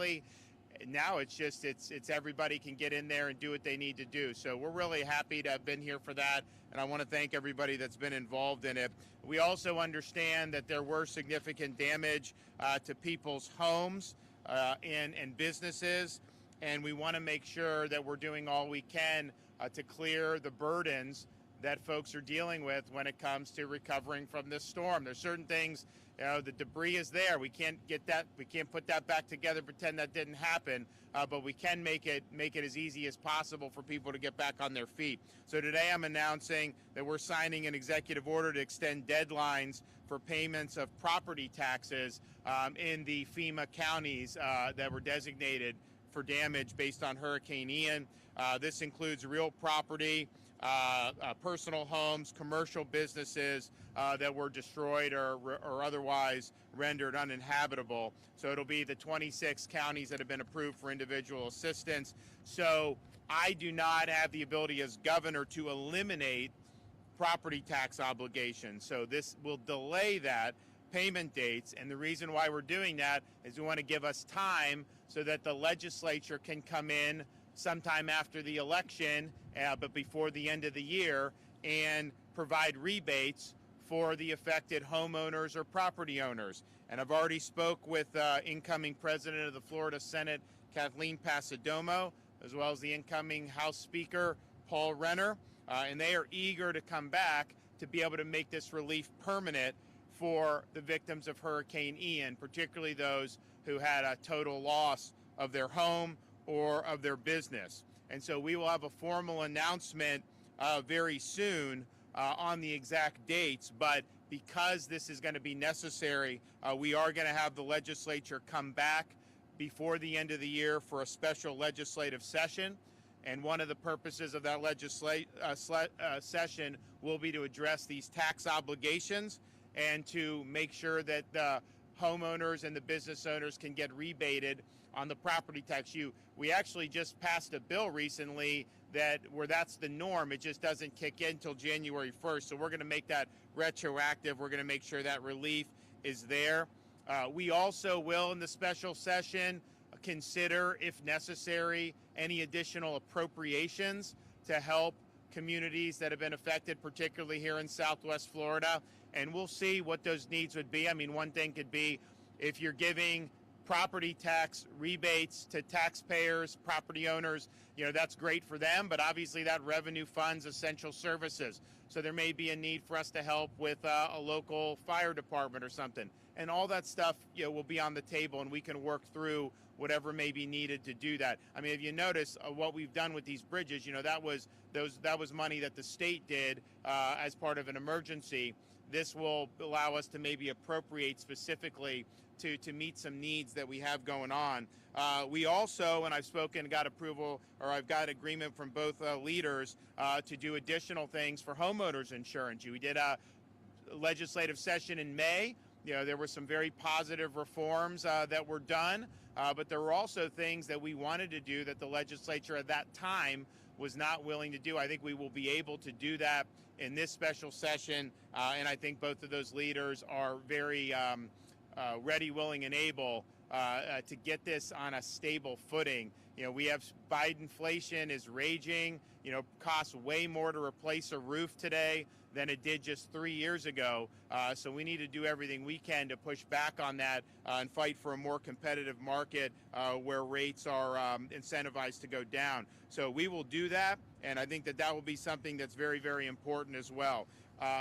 quickly. Now it's everybody can get in there and do what they need to do. So we're really happy to have been here for that, and I want to thank everybody that's been involved in it. We also understand that there were significant damage to people's homes and businesses, and we want to make sure that we're doing all we can to clear the burdens that folks are dealing with when it comes to recovering from this storm. There's certain things, the debris is there. We can't get that, we can't put that back together, pretend that didn't happen, but we can make it as easy as possible for people to get back on their feet. So today I'm announcing that we're signing an executive order to extend deadlines for payments of property taxes in the FEMA counties that were designated for damage based on Hurricane Ian. This includes real property, personal homes, commercial businesses that were destroyed or otherwise rendered uninhabitable. So it'll be the 26 counties that have been approved for individual assistance. So I do not have the ability as governor to eliminate property tax obligations. So this will delay that payment dates, and the reason why we're doing that is we want to give us time so that the legislature can come in sometime after the election, but before the end of the year, and provide rebates for the affected homeowners or property owners. And I've already spoke with incoming president of the Florida Senate, Kathleen Passidomo, as well as the incoming House Speaker, Paul Renner, and they are eager to come back to be able to make this relief permanent for the victims of Hurricane Ian, particularly those who had a total loss of their home or of their business. And so we will have a formal announcement very soon on the exact dates, but because this is going to be necessary, we are going to have the legislature come back before the end of the year for a special legislative session. And one of the purposes of that session will be to address these tax obligations and to make sure that the homeowners and the business owners can get rebated on the property tax. We actually just passed a bill recently where that's the norm. It just doesn't kick in until January 1st. So we're going to make that retroactive. We're going to make sure that relief is there. We also will, in the special session, consider, if necessary, any additional appropriations to help communities that have been affected, particularly here in Southwest Florida. And we'll see what those needs would be. I mean, one thing could be if you're giving property tax rebates to taxpayers, property owners, that's great for them, but obviously that revenue funds essential services. So there may be a need for us to help with a local fire department or something. And all that stuff, will be on the table, and we can work through whatever may be needed to do that. I mean, if you notice what we've done with these bridges, that was money that the state did as part of an emergency. This will allow us to maybe appropriate specifically to meet some needs that we have going on. We also, and I've spoken, got approval, or I've got agreement from both leaders to do additional things for homeowners insurance. We did a legislative session in May. There were some very positive reforms that were done, but there were also things that we wanted to do that the legislature at that time was not willing to do. I think we will be able to do that in this special session, and I think both of those leaders are very ready, willing, and able to get this on a stable footing. We have Biden-inflation is raging. Costs way more to replace a roof today than it did just 3 years ago. So we need to do everything we can to push back on that and fight for a more competitive market where rates are incentivized to go down. So we will do that, and I think that will be something that's very, very important as well.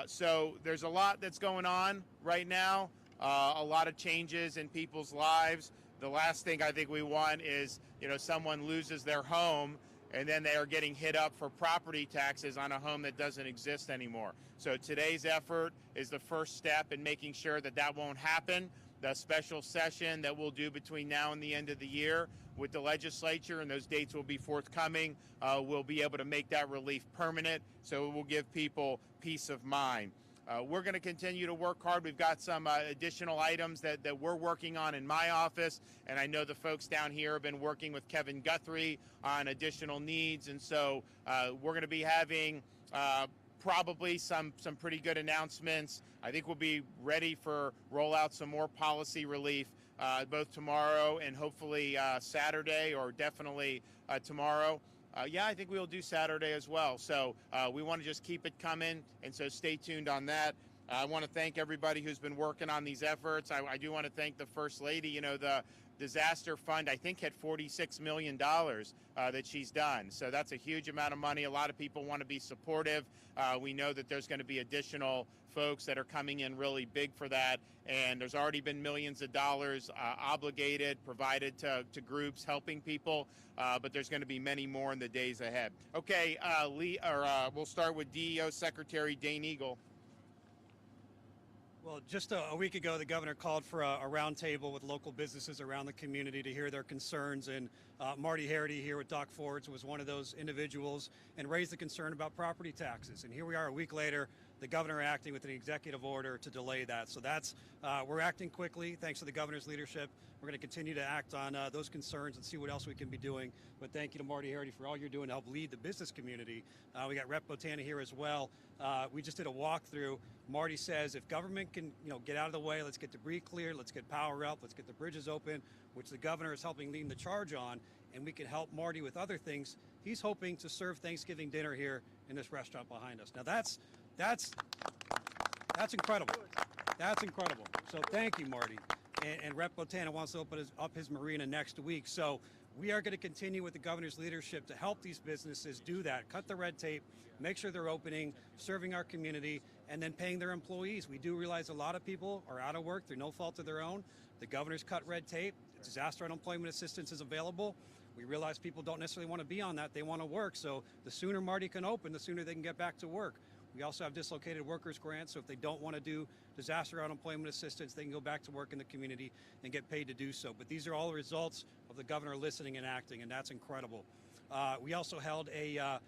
So there's a lot that's going on right now. A lot of changes in people's lives. The last thing I think we want is, someone loses their home and then they are getting hit up for property taxes on a home that doesn't exist anymore. So today's effort is the first step in making sure that won't happen. The special session that we'll do between now and the end of the year with the legislature, and those dates will be forthcoming, we'll be able to make that relief permanent, so it will give people peace of mind. We're going to continue to work hard. We've got some additional items that we're working on in my office, and I know the folks down here have been working with Kevin Guthrie on additional needs, and so we're going to be having probably some pretty good announcements. I think we'll be ready for roll out some more policy relief both tomorrow and hopefully Saturday, or definitely tomorrow. Yeah, I think we'll do Saturday as well. So we want to just keep it coming, and so stay tuned on that. I want to thank everybody who's been working on these efforts. I do want to thank the First Lady. You know, the disaster fund, I think, had $46 million that she's done. So that's a huge amount of money. A lot of people want to be supportive. We know that there's going to be additional folks that are coming in really big for that. And there's already been millions of dollars obligated, provided to groups helping people. But there's going to be many more in the days ahead. Okay, we'll start with DEO Secretary Dane Eagle. Well, just a week ago, the governor called for a roundtable with local businesses around the community to hear their concerns. And Marty Harity here with Doc Ford's was one of those individuals and raised the concern about property taxes. And here we are a week later, the governor acting with an executive order to delay that. So we're acting quickly thanks to the governor's leadership. We're going to continue to act on those concerns and see what else we can be doing. But thank you to Marty Harity for all you're doing to help lead the business community. We got Rep. Botana here as well. We just did a walkthrough. Marty says if government can get out of the way, let's get debris cleared, let's get power up, let's get the bridges open, which the governor is helping lead the charge on, and we can help Marty with other things. He's hoping to serve Thanksgiving dinner here in this restaurant behind us. Now that's incredible. That's incredible. So thank you, Marty. And Rep. Botana wants to open up his marina next week. So we are going to continue with the governor's leadership to help these businesses do that, cut the red tape, make sure they're opening, serving our community, and then paying their employees. We do realize a lot of people are out of work through no fault of their own. The governor's cut red tape. Disaster unemployment assistance is available. We realize people don't necessarily want to be on that. They want to work. So the sooner Marty can open, the sooner they can get back to work. We also have dislocated workers grants, so if they don't want to do disaster unemployment assistance, they can go back to work in the community and get paid to do so. But these are all the results of the governor listening and acting, and that's incredible. We also held a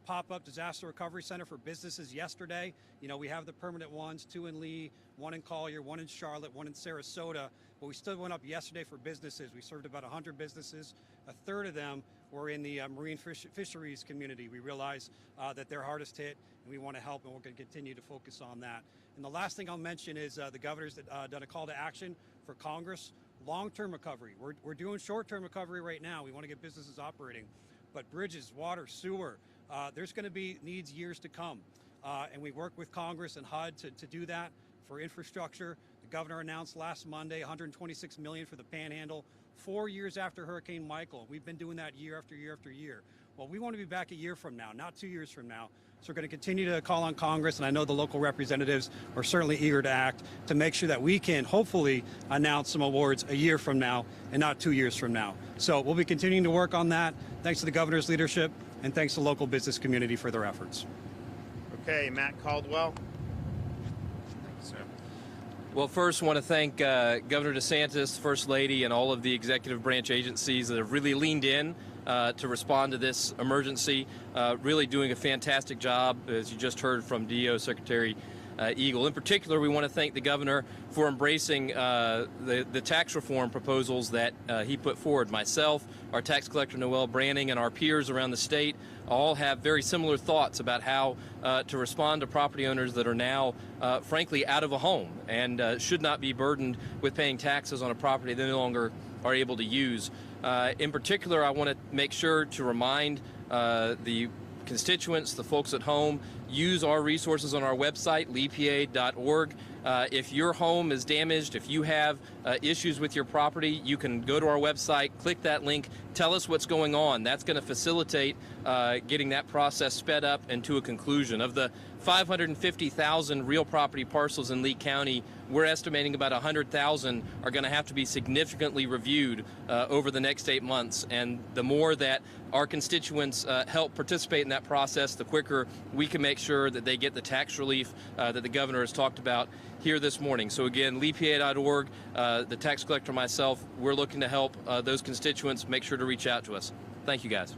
pop-up disaster recovery center for businesses yesterday. We have the permanent ones, 2 in Lee, 1 in Collier, 1 in Charlotte, 1 in Sarasota, but we still went up yesterday for businesses. We served about 100 businesses. A third of them were in the marine fisheries community. We realize that they're hardest hit, and we want to help, and we're going to continue to focus on that. And the last thing I'll mention is the governor's done a call to action for Congress, long-term recovery. We're doing short-term recovery right now. We want to get businesses operating. But bridges, water, sewer, there's going to be needs years to come. And we work with Congress and HUD to do that for infrastructure. The governor announced last Monday $126 million for the Panhandle, 4 years after Hurricane Michael. We've been doing that year after year after year. Well, we want to be back a year from now, not 2 years from now. So we're going to continue to call on Congress, and I know the local representatives are certainly eager to act to make sure that we can hopefully announce some awards a year from now and not 2 years from now. So we'll be continuing to work on that. Thanks to the governor's leadership, and thanks to the local business community for their efforts. Okay, Matt Caldwell. Well, first, I want to thank Governor DeSantis, First Lady, and all of the executive branch agencies that have really leaned in to respond to this emergency, really doing a fantastic job, as you just heard from DEO Secretary Eagle. In particular, we want to thank the governor for embracing the tax reform proposals that he put forward. Myself, our tax collector Noel Branning, and our peers around the state all have very similar thoughts about how to respond to property owners that are now, frankly, out of a home and should not be burdened with paying taxes on a property they no longer are able to use. In particular, I want to make sure to remind the constituents, the folks at home, use our resources on our website, lepa.org. If your home is damaged, if you have issues with your property, you can go to our website, click that link, tell us what's going on. That's going to facilitate getting that process sped up and to a conclusion. Of the 550,000 real property parcels in Lee County, we're estimating about 100,000 are going to have to be significantly reviewed over the next 8 months. And the more that our constituents help participate in that process, the quicker we can make sure that they get the tax relief that the governor has talked about here this morning. So again, lepa.org, the tax collector, myself, we're looking to help those constituents. Make sure to reach out to us. Thank you, guys.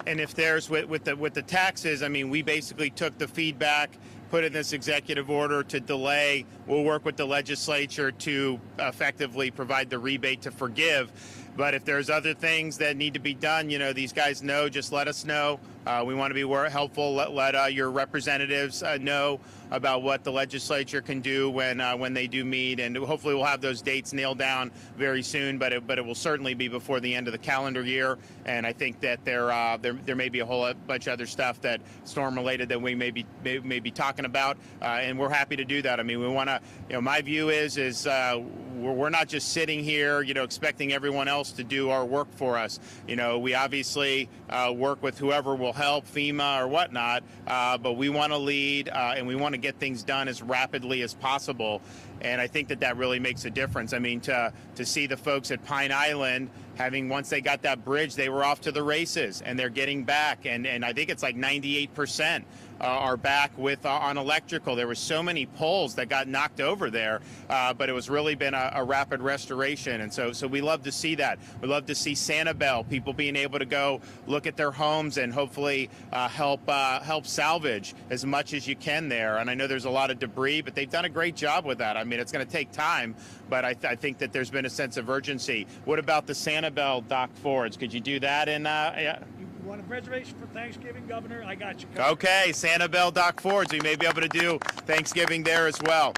And if there's with the taxes, I mean, we basically took the feedback, put in this executive order to delay. We'll work with the legislature to effectively provide the rebate to forgive. But if there's other things that need to be done, these guys know, just let us know. We want to be helpful. Let your representatives know about what the legislature can do when they do meet, and hopefully we'll have those dates nailed down very soon. But it will certainly be before the end of the calendar year. And I think that there may be a whole bunch of other stuff that storm related that we may be talking about, and we're happy to do that. I mean, we want to. My view is we're not just sitting here, expecting everyone else to do our work for us. We obviously work with whoever will help, FEMA or whatnot, but we want to lead and we want to get things done as rapidly as possible. And I think that really makes a difference. I mean, to see the folks at Pine Island once they got that bridge, they were off to the races, and they're getting back. And I think it's like 98% are back on electrical. There were so many poles that got knocked over there, but it was really been a rapid restoration. And so we love to see that. We love to see Sanibel, people being able to go look at their homes and hopefully help salvage as much as you can there. And I know there's a lot of debris, but they've done a great job with that. I mean, it's going to take time, but I think that there's been a sense of urgency. What about the Sanibel dock forwards? Could you do that in? Yeah. You want a reservation for Thanksgiving, Governor? I got you covered. Okay, Sanibel dock forwards. We may be able to do Thanksgiving there as well.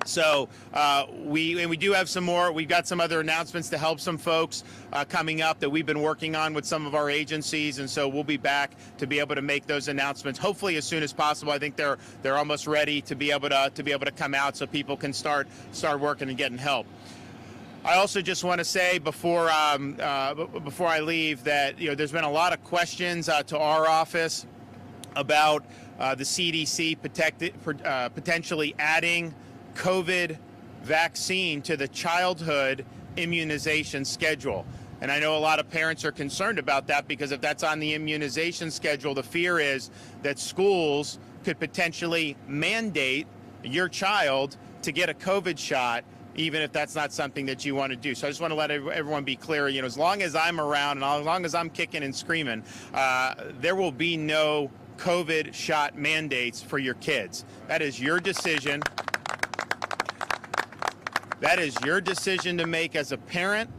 So we do have some more. We've got some other announcements to help some folks coming up that we've been working on with some of our agencies, and so we'll be back to be able to make those announcements hopefully as soon as possible. I think they're almost ready to be able to come out so people can start working and getting help. I also just want to say before I leave that there's been a lot of questions to our office about the CDC potentially adding COVID vaccine to the childhood immunization schedule. And I know a lot of parents are concerned about that, because if that's on the immunization schedule, the fear is that schools could potentially mandate your child to get a COVID shot, even if that's not something that you want to do. So I just want to let everyone be clear, as long as I'm around and as long as I'm kicking and screaming, there will be no COVID shot mandates for your kids. That is your decision. That is your decision to make as a parent.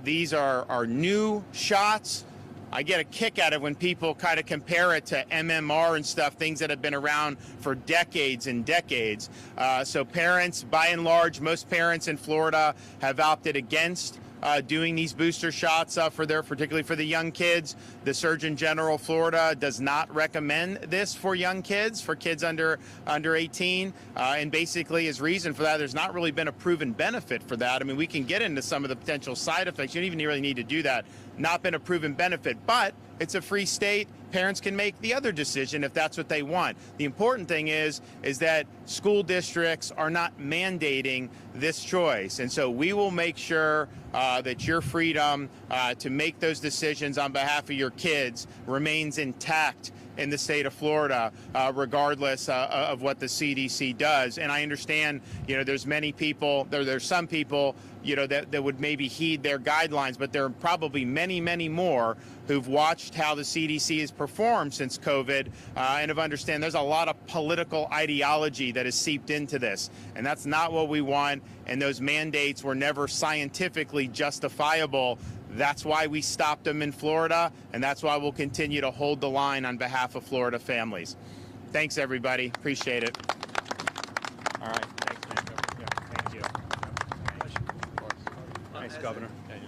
These are new shots. I get a kick out of when people kind of compare it to MMR and stuff, things that have been around for decades and decades. So parents, by and large, most parents in Florida have opted against doing these booster shots particularly for the young kids. The Surgeon General of Florida does not recommend this for young kids, for kids under 18, and basically his reason for that, there's not really been a proven benefit for that. I mean, we can get into some of the potential side effects. You don't even really need to do that. Not been a proven benefit, but it's a free state. Parents can make the other decision if that's what they want. The important thing is that school districts are not mandating this choice. And so we will make sure that your freedom to make those decisions on behalf of your kids remains intact in the state of Florida, regardless of what the CDC does. And I understand, there's many people, there's some people, that would maybe heed their guidelines, but there are probably many, many more who've watched how the CDC has performed since COVID and have understand there's a lot of political ideology that has seeped into this. And that's not what we want. And those mandates were never scientifically justifiable. That's why we stopped them in Florida, and that's why we'll continue to hold the line on behalf of Florida families. Thanks, everybody. Appreciate it. All right. Thanks, man. Yeah, thank you. Thanks, Governor.